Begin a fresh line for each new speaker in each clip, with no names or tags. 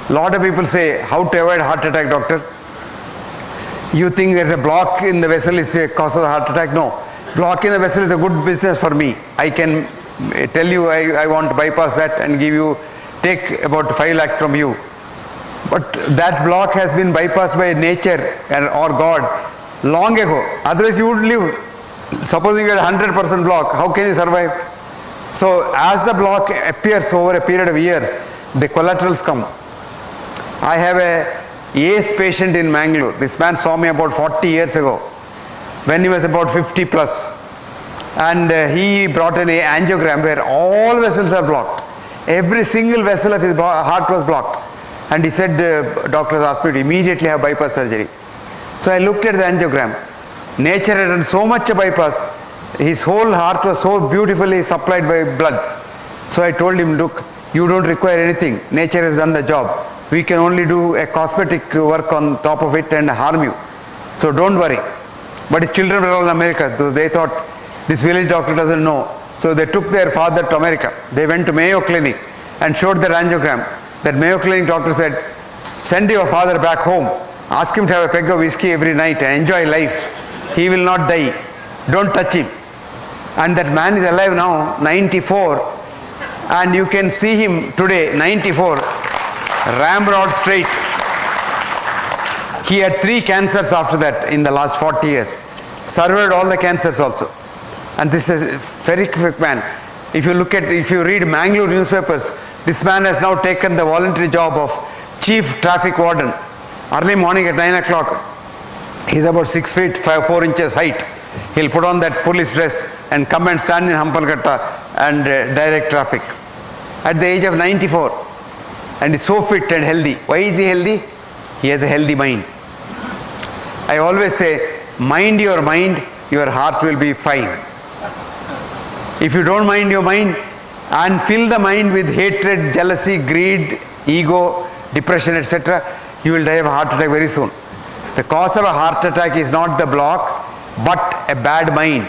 Lot of people say, how to avoid heart attack, doctor? You think there's a block in the vessel is a cause of the heart attack? No. Block in the vessel is a good business for me. I can tell you I want to bypass that and take about 5 lakhs from you. But that block has been bypassed by nature or God long ago. Otherwise you would live. Supposing you had 100% block, how can you survive? So as the block appears over a period of years, the collaterals come. I have a ACE patient in Mangalore. This man saw me about 40 years ago when he was about 50 plus. And he brought an angiogram where all vessels are blocked. Every single vessel of his heart was blocked. And he said, doctors asked me to immediately have bypass surgery. So I looked at the angiogram. Nature had done so much a bypass. His whole heart was so beautifully supplied by blood. So I told him, look, you don't require anything. Nature has done the job. We can only do a cosmetic work on top of it and harm you. So don't worry. But his children were all in America. So they thought, this village doctor doesn't know. So they took their father to America. They went to Mayo Clinic and showed their angiogram. That Mayo Clinic doctor said, send your father back home. Ask him to have a peg of whiskey every night and enjoy life. He will not die. Don't touch him. And that man is alive now, 94. And you can see him today, 94, ramrod straight. He had 3 cancers after that in the last 40 years. Survived all the cancers also. And this is a very quick man. If you read Mangalore newspapers, this man has now taken the voluntary job of chief traffic warden. Early morning at 9 o'clock, he's about 6 feet 4 inches height. He'll put on that police dress and come and stand in Hampalkatta and direct traffic. At the age of 94. And he's so fit and healthy. Why is he healthy? He has a healthy mind. I always say, mind your mind, your heart will be fine. If you don't mind your mind and fill the mind with hatred, jealousy, greed, ego, depression, etc., you will die of a heart attack very soon. The cause of a heart attack is not the block, but a bad mind.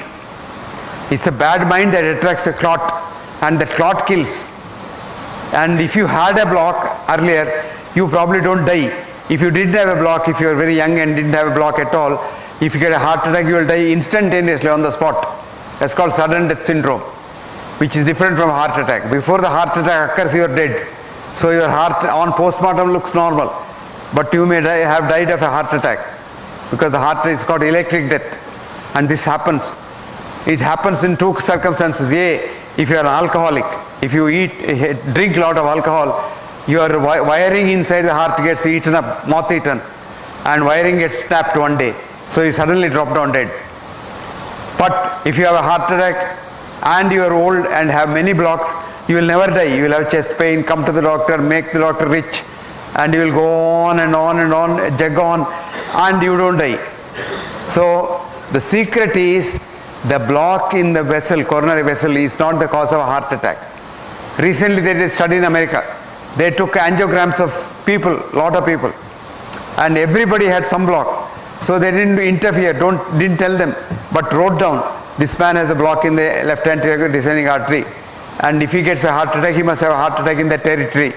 It's a bad mind that attracts a clot, and that clot kills. And if you had a block earlier, you probably don't die. If you didn't have a block, if you were very young and didn't have a block at all, if you get a heart attack, you will die instantaneously on the spot. That's called sudden death syndrome, which is different from heart attack. Before the heart attack occurs, you are dead. So your heart on postmortem looks normal, but you may have died of a heart attack because the heart is called electric death. And this happens. It happens in 2 circumstances. A, if you are an alcoholic, if you drink a lot of alcohol, your wiring inside the heart gets eaten up, moth eaten, and wiring gets snapped one day. So you suddenly drop down dead. But if you have a heart attack and you are old and have many blocks, you will never die. You will have chest pain, come to the doctor, make the doctor rich, and you will go on and on and on, jug on, and you don't die. So the secret is the block in the vessel, coronary vessel, is not the cause of a heart attack. Recently they did a study in America. They took angiograms of people, lot of people, and everybody had some block. So they didn't interfere, didn't tell them, but wrote down, this man has a block in the left anterior descending artery, and if he gets a heart attack, he must have a heart attack in that territory.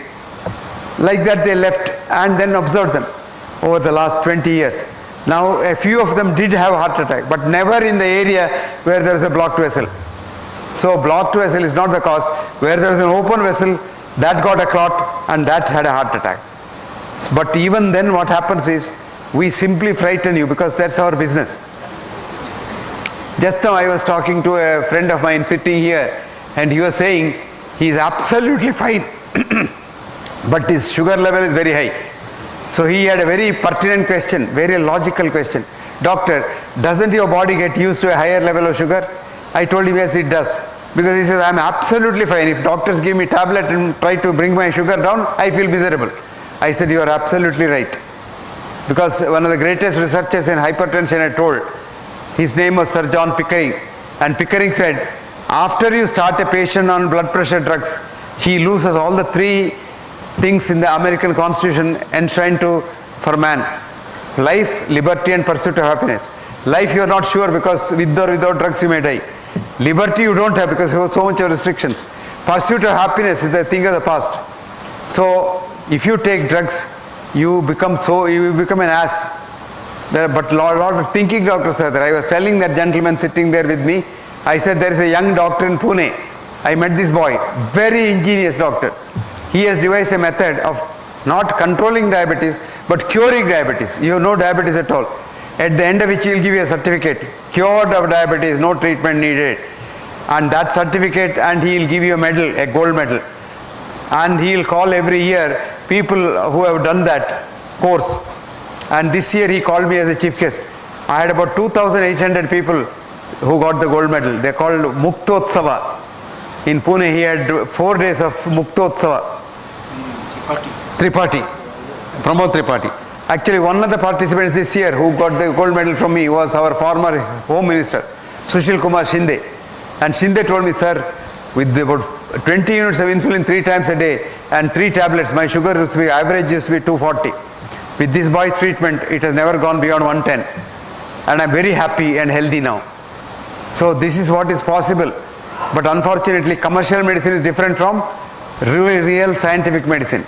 Like that they left and then observed them over the last 20 years. Now a few of them did have a heart attack, but never in the area where there is a blocked vessel. So blocked vessel is not the cause. Where there is an open vessel, that got a clot and that had a heart attack. But even then what happens is, we simply frighten you because that's our business. Just now I was talking to a friend of mine sitting here, and he was saying he is absolutely fine but his sugar level is very high. So he had a very pertinent question, very logical question. Doctor, doesn't your body get used to a higher level of sugar? I told him yes, it does. Because he says, I am absolutely fine. If doctors give me tablet and try to bring my sugar down, I feel miserable. I said, you are absolutely right. Because one of the greatest researchers in hypertension I told, his name was Sir John Pickering. And Pickering said, after you start a patient on blood pressure drugs, he loses all the 3 things in the American Constitution enshrined for man. Life, liberty and pursuit of happiness. Life you are not sure because with or without drugs you may die. Liberty you don't have because you have so much of restrictions. Pursuit of happiness is the thing of the past. So if you take drugs, you become an ass. But lot of thinking doctors are there. I was telling that gentleman sitting there with me, I said there is a young doctor in Pune. I met this boy, very ingenious doctor. He has devised a method of not controlling diabetes, but curing diabetes. You have no diabetes at all. At the end of which he will give you a certificate, cured of diabetes, no treatment needed. And that certificate, and he will give you a medal, a gold medal. And he will call every year people who have done that course. And this year he called me as a chief guest. I had about 2,800 people who got the gold medal. They called Muktotsava. In Pune he had 4 days of Muktotsava. Tripathi. Pramod Tripathi. Actually, one of the participants this year who got the gold medal from me was our former Home Minister, Sushil Kumar Shinde. And Shinde told me, sir, with about 20 units of insulin 3 times a day and 3 tablets, my sugar used to be, average used to be 240. With this boy's treatment, it has never gone beyond 110. And I'm very happy and healthy now. So this is what is possible. But unfortunately, commercial medicine is different from real scientific medicine.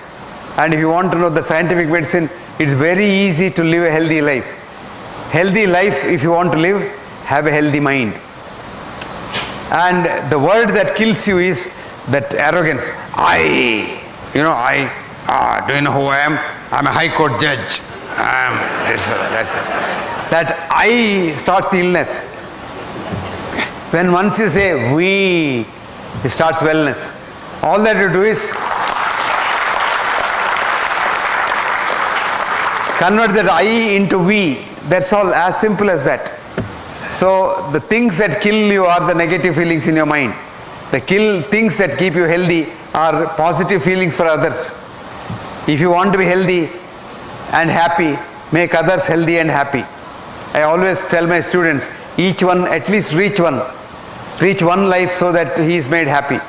And if you want to know the scientific medicine, it's very easy to live a healthy life. Healthy life, if you want to live, have a healthy mind. And the word that kills you is that arrogance. Do you know who I am? I'm a high court judge. I'm this, that I starts the illness. When once you say we, it starts wellness. All that you do is convert that I into we. That's all, as simple as that. So the things that kill you are the negative feelings in your mind. The things that keep you healthy are positive feelings for others. If you want to be healthy and happy, make others healthy and happy. I always tell my students, each one, at least reach one life so that he is made happy.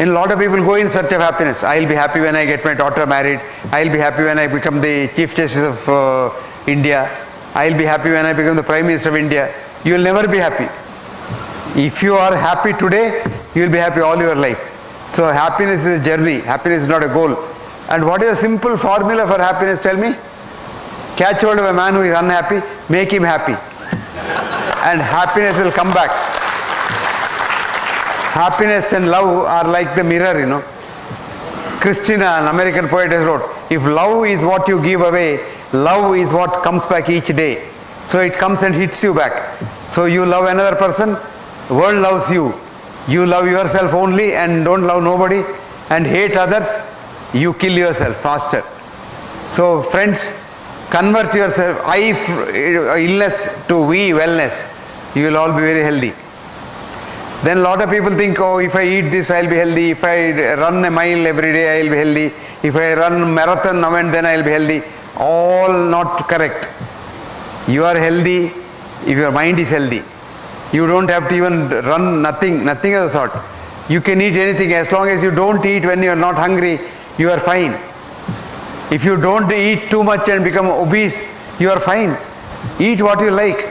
And a lot of people go in search of happiness. I'll be happy when I get my daughter married. I'll be happy when I become the Chief Justice of India. I'll be happy when I become the Prime Minister of India. You will never be happy. If you are happy today, you will be happy all your life. So happiness is a journey. Happiness is not a goal. And what is a simple formula for happiness? Tell me. Catch hold of a man who is unhappy, make him happy. And happiness will come back. Happiness and love are like the mirror, you know. Christina, an American poet, has wrote, if love is what you give away, love is what comes back each day. So it comes and hits you back. So you love another person, the world loves you. You love yourself only and don't love nobody and hate others, you kill yourself faster. So friends, convert yourself, illness to we, wellness. You will all be very healthy. Then a lot of people think, oh, if I eat this, I'll be healthy. If I run a mile every day, I'll be healthy. If I run marathon now and then, I'll be healthy. All not correct. You are healthy if your mind is healthy. You don't have to even run nothing of the sort. You can eat anything as long as you don't eat when you are not hungry, you are fine. If you don't eat too much and become obese, you are fine. Eat what you like.